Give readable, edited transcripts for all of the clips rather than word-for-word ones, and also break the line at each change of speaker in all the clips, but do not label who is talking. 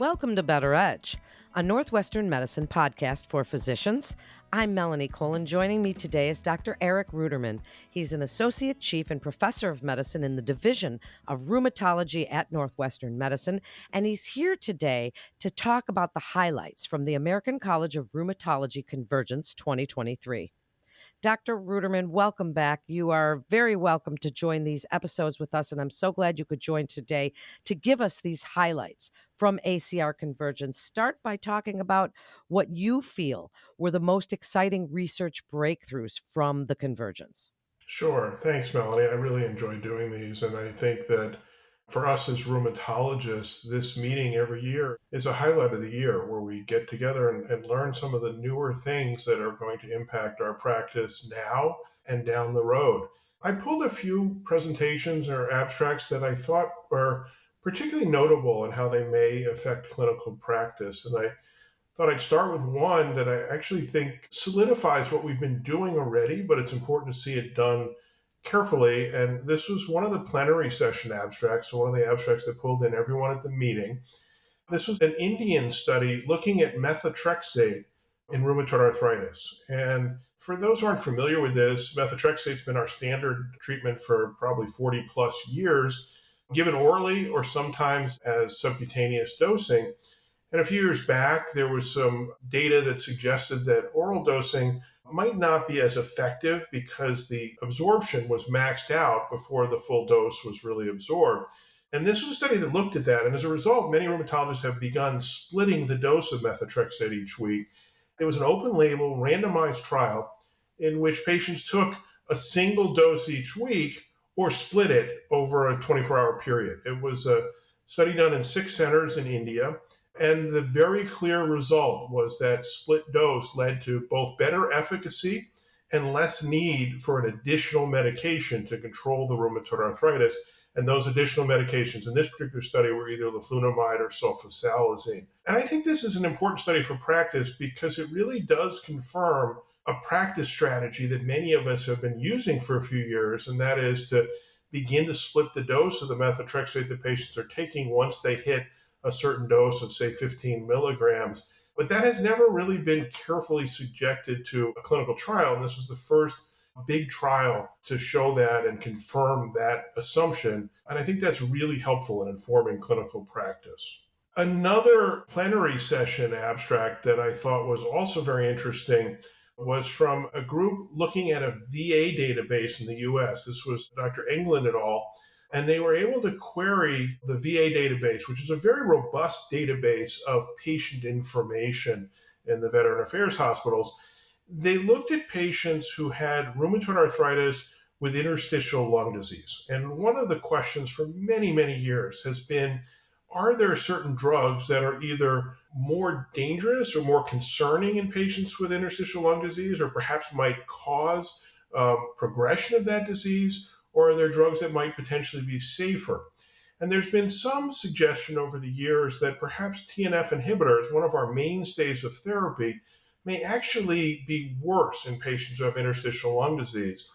Welcome to Better Edge, a Northwestern Medicine podcast for physicians. I'm Melanie Cole, and joining me today is Dr. Eric Ruderman. He's an associate chief and professor of medicine in the Division of Rheumatology at Northwestern Medicine, and he's here today to talk about the highlights from the American College of Rheumatology Convergence 2023. Dr. Ruderman, welcome back. You are very welcome to join these episodes with us, and I'm so glad you could join today to give us these highlights from ACR Convergence. Start by talking about what you feel were the most exciting research breakthroughs from the Convergence.
Sure. Thanks, Melanie. I really enjoy doing these. And I think that for us as rheumatologists, this meeting every year is a highlight of the year where we get together and learn some of the newer things that are going to impact our practice now and down the road. I pulled a few presentations or abstracts that I thought were particularly notable in how they may affect clinical practice. And I thought I'd start with one that I actually think solidifies what we've been doing already, but it's important to see it done carefully. And this was one of the plenary session abstracts, so one of the abstracts that pulled in everyone at the meeting. This was an Indian study looking at methotrexate in rheumatoid arthritis. And for those who aren't familiar with this, methotrexate's been our standard treatment for probably 40 plus years, given orally or sometimes as subcutaneous dosing. And a few years back, there was some data that suggested that oral dosing might not be as effective because the absorption was maxed out before the full dose was really absorbed. And this was a study that looked at that. And as a result, many rheumatologists have begun splitting the dose of methotrexate each week. It was an open label, randomized trial in which patients took a single dose each week or split it over a 24-hour period. It was a study done in 6 centers in India. And the very clear result was that split dose led to both better efficacy and less need for an additional medication to control the rheumatoid arthritis. And those additional medications in this particular study were either leflunomide or sulfasalazine. And I think this is an important study for practice because it really does confirm a practice strategy that many of us have been using for a few years, and that is to begin to split the dose of the methotrexate that patients are taking once they hit a certain dose of, say, 15 milligrams. But that has never really been carefully subjected to a clinical trial. And this was the first big trial to show that and confirm that assumption. And I think that's really helpful in informing clinical practice. Another plenary session abstract that I thought was also very interesting was from a group looking at a VA database in the US. This was Dr. England et al. And they were able to query the VA database, which is a very robust database of patient information in the Veteran Affairs hospitals. They looked at patients who had rheumatoid arthritis with interstitial lung disease. And one of the questions for many, many years has been, are there certain drugs that are either more dangerous or more concerning in patients with interstitial lung disease, or perhaps might cause progression of that disease? Or are there drugs that might potentially be safer? And there's been some suggestion over the years that perhaps TNF inhibitors, one of our mainstays of therapy, may actually be worse in patients who have interstitial lung disease.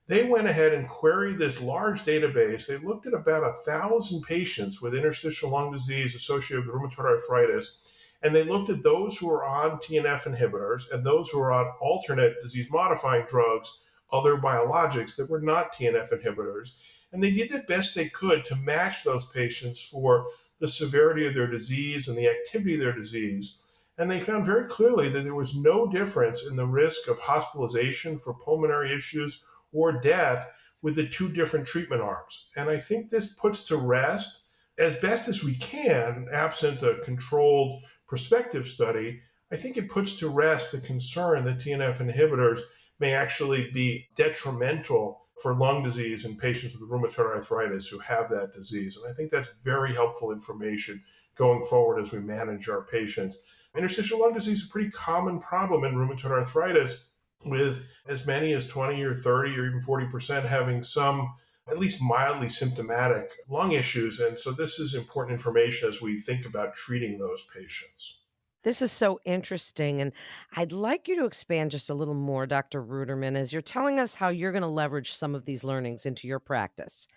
They went ahead and queried this large database. They looked at about 1,000 patients with interstitial lung disease associated with rheumatoid arthritis, and they looked at those who were on TNF inhibitors and those who were on alternate disease-modifying drugs, other biologics that were not TNF inhibitors. And they did the best they could to match those patients for the severity of their disease and the activity of their disease. And they found very clearly that there was no difference in the risk of hospitalization for pulmonary issues or death with the 2 different treatment arms. And I think this puts to rest, as best as we can, absent a controlled prospective study, I think it puts to rest the concern that TNF inhibitors may actually be detrimental for lung disease in patients with rheumatoid arthritis who have that disease. And I think that's very helpful information going forward as we manage our patients. Interstitial lung disease is a pretty common problem in rheumatoid arthritis, with as many as 20 or 30 or even 40% having some at least mildly symptomatic lung issues. And so this is important information as we think about treating those patients.
This is so interesting, and I'd like you to expand just a little more, Dr. Ruderman, as you're telling us how you're going to leverage some of these learnings into your practice.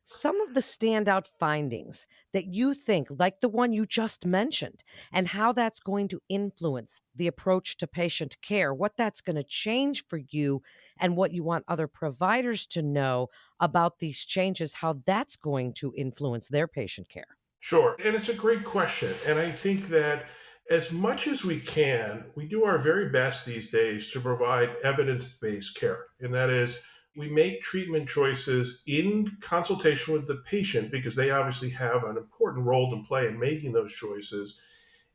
some of the standout findings that you think, like the one you just mentioned, and how that's going to influence the approach to patient care, what that's going to change for you, and what you want other providers to know about these changes, how that's going to influence their patient care?
Sure. And it's a great question. And I think that as much as we can, we do our very best these days to provide evidence based care. And that is, we make treatment choices in consultation with the patient because they obviously have an important role to play in making those choices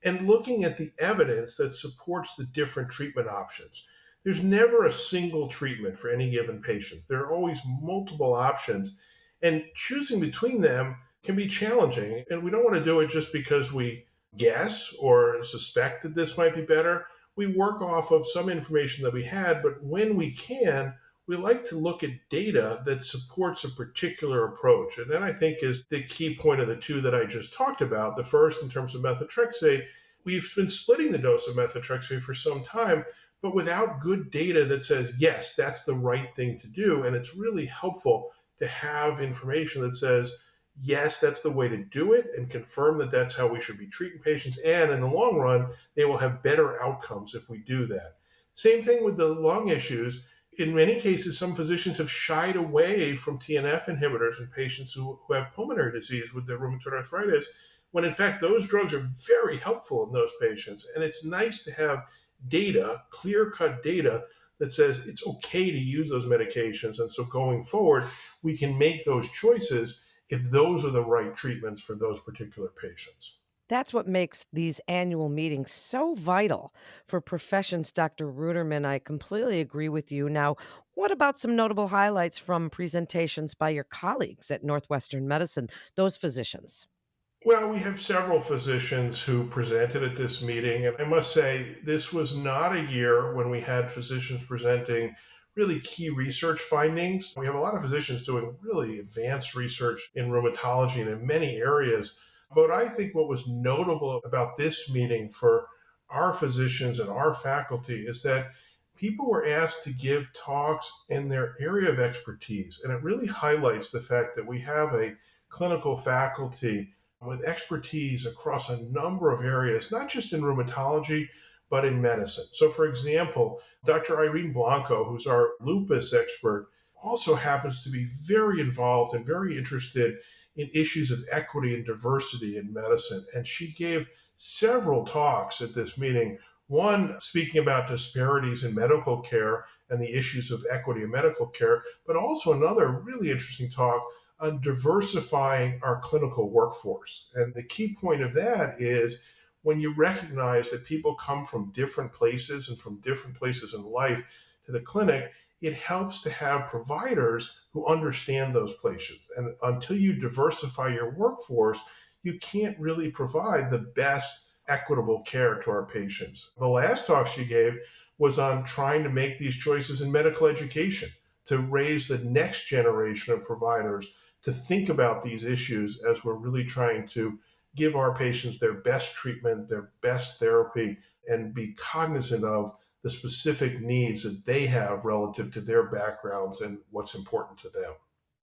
and looking at the evidence that supports the different treatment options. There's never a single treatment for any given patient. There are always multiple options, and choosing between them can be challenging. And we don't want to do it just because we guess or suspect that this might be better. We work off of some information that we had, but when we can, we like to look at data that supports a particular approach. And that I think is the key point of the two that I just talked about. The first, in terms of methotrexate, we've been splitting the dose of methotrexate for some time, but without good data that says, yes, that's the right thing to do. And it's really helpful to have information that says, yes, that's the way to do it, and confirm that that's how we should be treating patients. And in the long run, they will have better outcomes if we do that. Same thing with the lung issues. In many cases, some physicians have shied away from TNF inhibitors in patients who have pulmonary disease with their rheumatoid arthritis, when in fact those drugs are very helpful in those patients. And it's nice to have data, clear cut data, that says it's okay to use those medications. And so going forward, we can make those choices if those are the right treatments for those particular patients.
That's what makes these annual meetings so vital for professions, Dr. Ruderman. I completely agree with you. Now, what about some notable highlights from presentations by your colleagues at Northwestern Medicine, those physicians?
Well, we have several physicians who presented at this meeting, and I must say, this was not a year when we had physicians presenting really key research findings. We have a lot of physicians doing really advanced research in rheumatology and in many areas. But I think what was notable about this meeting for our physicians and our faculty is that people were asked to give talks in their area of expertise. And it really highlights the fact that we have a clinical faculty with expertise across a number of areas, not just in rheumatology, but in medicine. So, for example, Dr. Irene Blanco, who's our lupus expert, also happens to be very involved and very interested in issues of equity and diversity in medicine. And she gave several talks at this meeting. One speaking about disparities in medical care and the issues of equity in medical care, but also another really interesting talk on diversifying our clinical workforce. And the key point of that is when you recognize that people come from different places and from different places in life to the clinic, it helps to have providers who understand those places. And until you diversify your workforce, you can't really provide the best equitable care to our patients. The last talk she gave was on trying to make these choices in medical education to raise the next generation of providers to think about these issues as we're really trying to give our patients their best treatment, their best therapy, and be cognizant of the specific needs that they have relative to their backgrounds and what's important to them.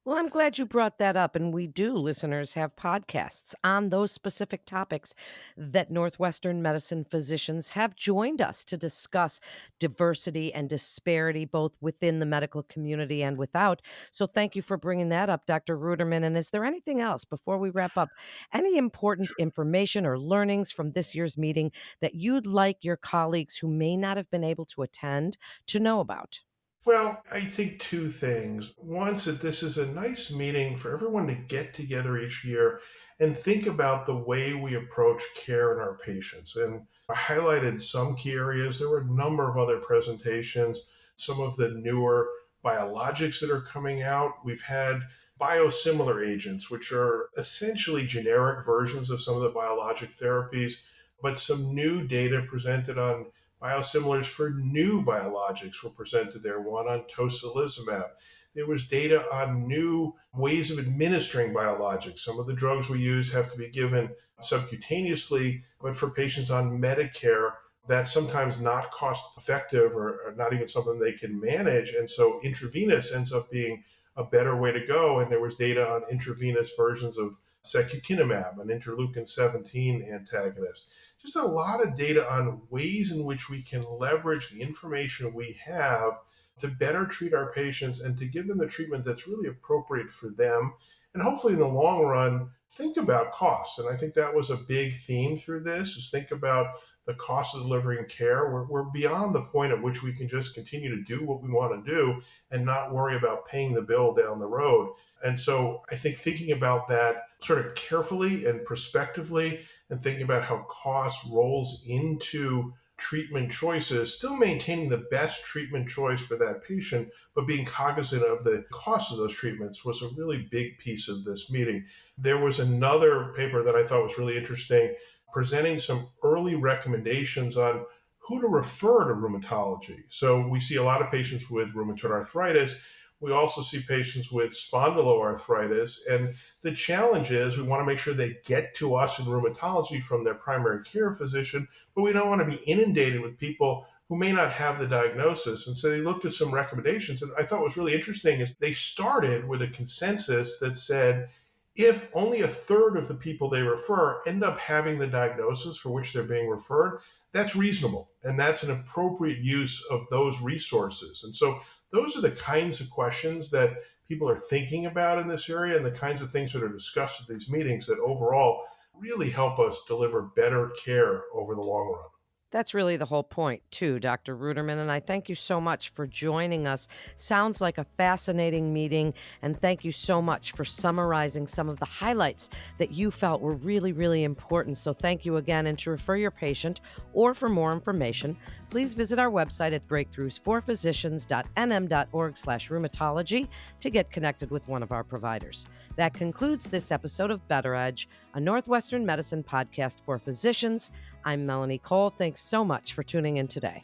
Well, I'm glad you brought that up. And we do, listeners, have podcasts on those specific topics that Northwestern medicine physicians have joined us to discuss diversity and disparity, both within the medical community and without. So thank you for bringing that up, Dr. Ruderman. And is there anything else before we wrap up? Any important information or learnings from this year's meeting that you'd like your colleagues who may not have been able to attend to know about?
Well, I think two things. One, that this is a nice meeting for everyone to get together each year and think about the way we approach care in our patients. And I highlighted some key areas. There were a number of other presentations, some of the newer biologics that are coming out. We've had biosimilar agents, which are essentially generic versions of some of the biologic therapies, but some new data presented on biosimilars for new biologics were presented there, one on tocilizumab. There was data on new ways of administering biologics. Some of the drugs we use have to be given subcutaneously, but for patients on Medicare, that's sometimes not cost effective or not even something they can manage. And so intravenous ends up being a better way to go. And there was data on intravenous versions of secukinumab, an interleukin 17 antagonist. Just a lot of data on ways in which we can leverage the information we have to better treat our patients and to give them the treatment that's really appropriate for them. And hopefully, in the long run, think about costs. And I think that was a big theme through this: is think about the cost of delivering care. We're beyond the point at which we can just continue to do what we want to do and not worry about paying the bill down the road. And so I think thinking about that sort of carefully and prospectively, and thinking about how cost rolls into treatment choices, still maintaining the best treatment choice for that patient, but being cognizant of the cost of those treatments, was a really big piece of this meeting. There was another paper that I thought was really interesting, presenting some early recommendations on who to refer to rheumatology. So we see a lot of patients with rheumatoid arthritis. We also see patients with spondyloarthritis. And the challenge is we want to make sure they get to us in rheumatology from their primary care physician, but we don't want to be inundated with people who may not have the diagnosis. And so they looked at some recommendations. And I thought what was really interesting is they started with a consensus that said, if only a third of the people they refer end up having the diagnosis for which they're being referred, that's reasonable. And that's an appropriate use of those resources. And so those are the kinds of questions that people are thinking about in this area, and the kinds of things that are discussed at these meetings that overall really help us deliver better care over the long run.
That's really the whole point, too, Dr. Ruderman. And I thank you so much for joining us. Sounds like a fascinating meeting. And thank you so much for summarizing some of the highlights that you felt were really, really important. So thank you again. And to refer your patient or for more information, please visit our website at breakthroughsforphysicians.nm.org/rheumatology to get connected with one of our providers. That concludes this episode of Better Edge, a Northwestern Medicine podcast for physicians. I'm Melanie Cole. Thanks so much for tuning in today.